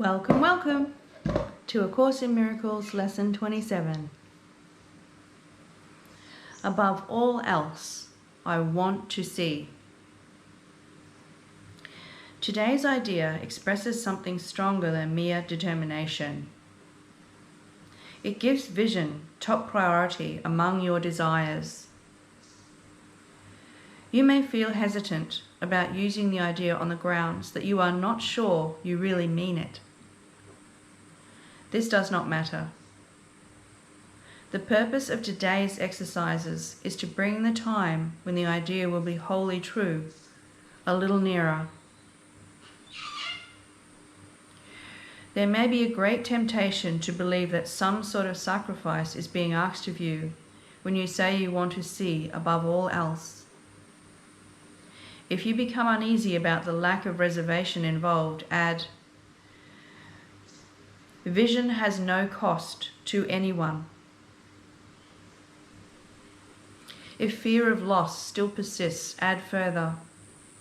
Welcome, welcome to A Course in Miracles, Lesson 27. Above all else, I want to see. Today's idea expresses something stronger than mere determination. It gives vision top priority among your desires. You may feel hesitant about using the idea on the grounds that you are not sure you really mean it. This does not matter. The purpose of today's exercises is to bring the time when the idea will be wholly true a little nearer. There may be a great temptation to believe that some sort of sacrifice is being asked of you when you say you want to see above all else. If you become uneasy about the lack of reservation involved, add, vision has no cost to anyone. If fear of loss still persists, add further,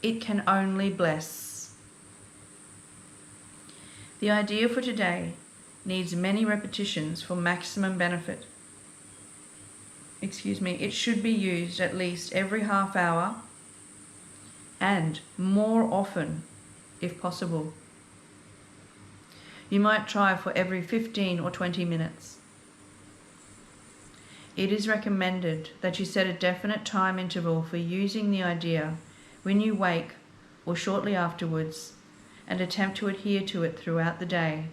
it can only bless. The idea for today needs many repetitions for maximum benefit. It should be used at least every half hour and more often if possible. You might try for every 15 or 20 minutes. It is recommended that you set a definite time interval for using the idea when you wake or shortly afterwards and attempt to adhere to it throughout the day.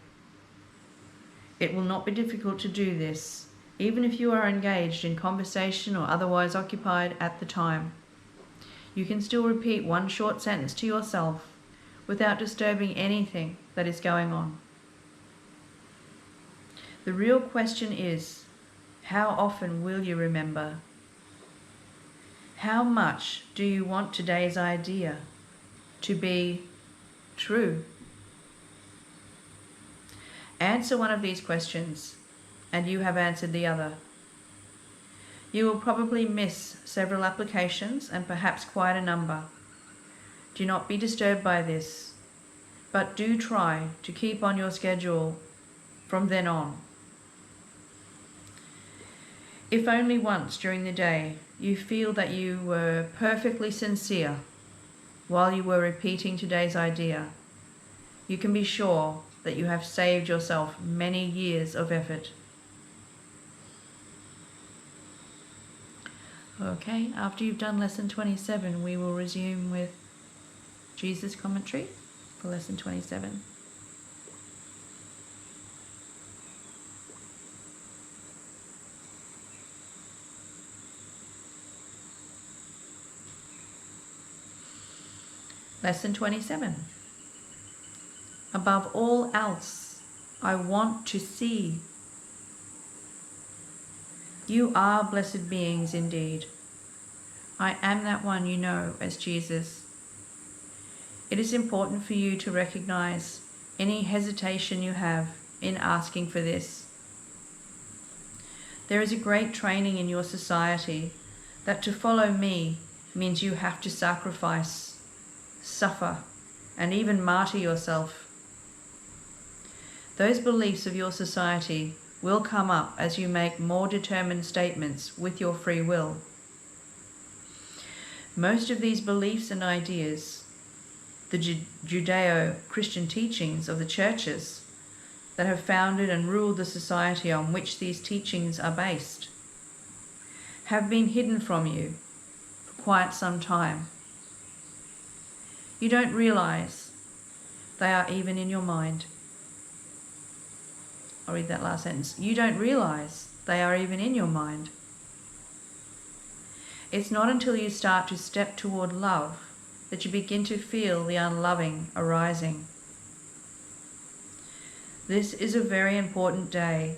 It will not be difficult to do this, even if you are engaged in conversation or otherwise occupied at the time. You can still repeat one short sentence to yourself without disturbing anything that is going on. The real question is, how often will you remember? How much do you want today's idea to be true? Answer one of these questions, and you have answered the other. You will probably miss several applications and perhaps quite a number. Do not be disturbed by this, but do try to keep on your schedule from then on. If only once during the day you feel that you were perfectly sincere while you were repeating today's idea, you can be sure that you have saved yourself many years of effort. Okay, after you've done lesson 27, we will resume with Jesus' commentary for lesson 27. Lesson 27. Above all else, I want to see. You are blessed beings indeed. I am that one you know as Jesus. It is important for you to recognize any hesitation you have in asking for this. There is a great training in your society that to follow me means you have to sacrifice, suffer, and even martyr yourself. Those beliefs of your society will come up as you make more determined statements with your free will. Most of these beliefs and ideas, the Judeo-Christian teachings of the churches that have founded and ruled the society on which these teachings are based, have been hidden from you for quite some time. You don't realize they are even in your mind. I'll read that last sentence. You don't realize they are even in your mind. It's not until you start to step toward love that you begin to feel the unloving arising. This is a very important day,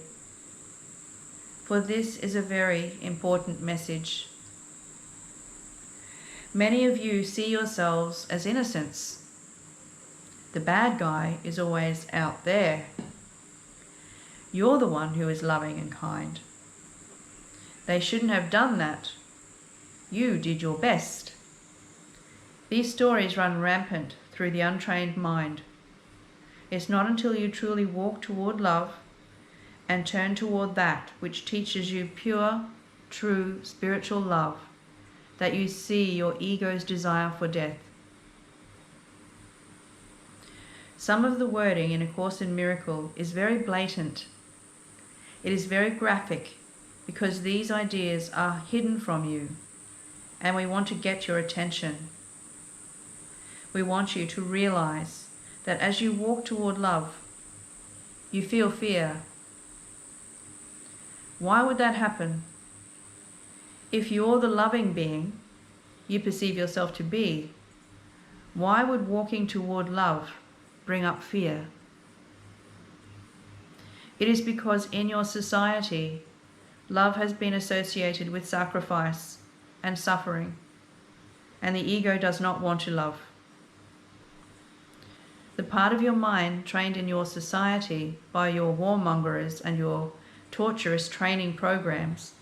for this is a very important message. Many of you see yourselves as innocents. The bad guy is always out there. You're the one who is loving and kind. They shouldn't have done that. You did your best. These stories run rampant through the untrained mind. It's not until you truly walk toward love and turn toward that which teaches you pure, true spiritual love that you see your ego's desire for death. Some of the wording in A Course in Miracles is very blatant. It is very graphic because these ideas are hidden from you, and we want to get your attention. We want you to realize that as you walk toward love, you feel fear. Why would that happen? If you're the loving being you perceive yourself to be, why would walking toward love bring up fear? It is because in your society, love has been associated with sacrifice and suffering, and the ego does not want to love. The part of your mind trained in your society by your warmongers and your torturous training programs,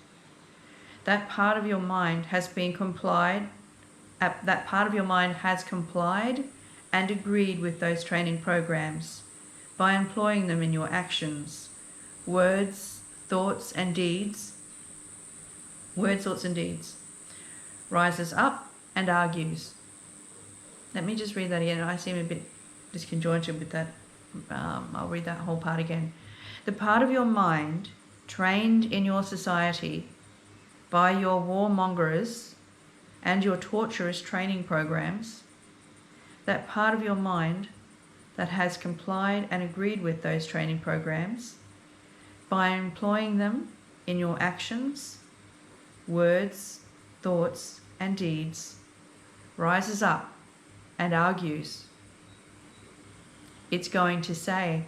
that part of your mind has complied and agreed with those training programs by employing them in your actions, words, thoughts and deeds. Rises up and argues. Let me just read that again. I seem a bit disconjointed with that. I'll read that whole part again. The part of your mind trained in your society by your warmongers and your torturous training programs, that part of your mind that has complied and agreed with those training programs by employing them in your actions, words, thoughts and deeds, rises up and argues. It's going to say,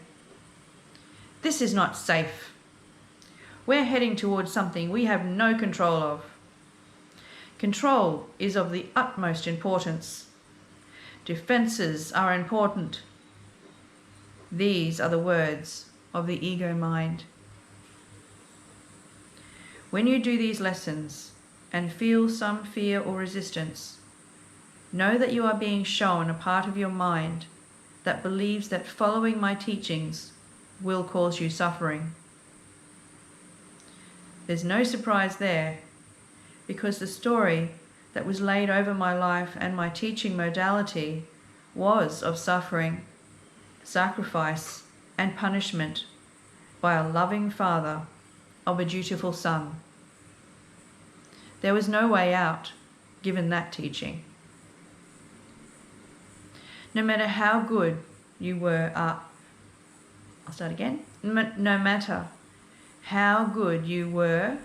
"This is not safe. We're heading towards something we have no control of. Control is of the utmost importance. Defenses are important." These are the words of the ego mind. When you do these lessons and feel some fear or resistance, know that you are being shown a part of your mind that believes that following my teachings will cause you suffering. There's no surprise there, because the story that was laid over my life and my teaching modality was of suffering, sacrifice, and punishment by a loving father of a dutiful son. There was no way out, given that teaching. No matter how good you were, no matter how good you were,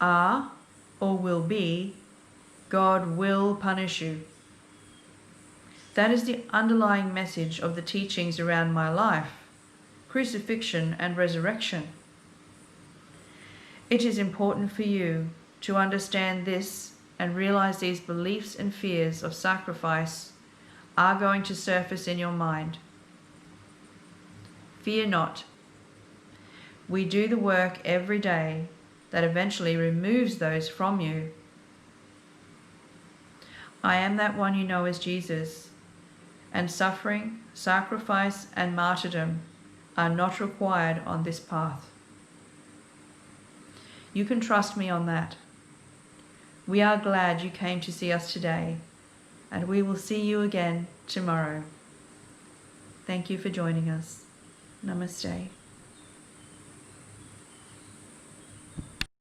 are, or will be, God will punish you. That is the underlying message of the teachings around my life, crucifixion and resurrection. It is important for you to understand this and realize these beliefs and fears of sacrifice are going to surface in your mind. Fear not. We do the work every day that eventually removes those from you. I am that one you know as Jesus, and suffering, sacrifice, and martyrdom are not required on this path. You can trust me on that. We are glad you came to see us today, and we will see you again tomorrow. Thank you for joining us. Namaste.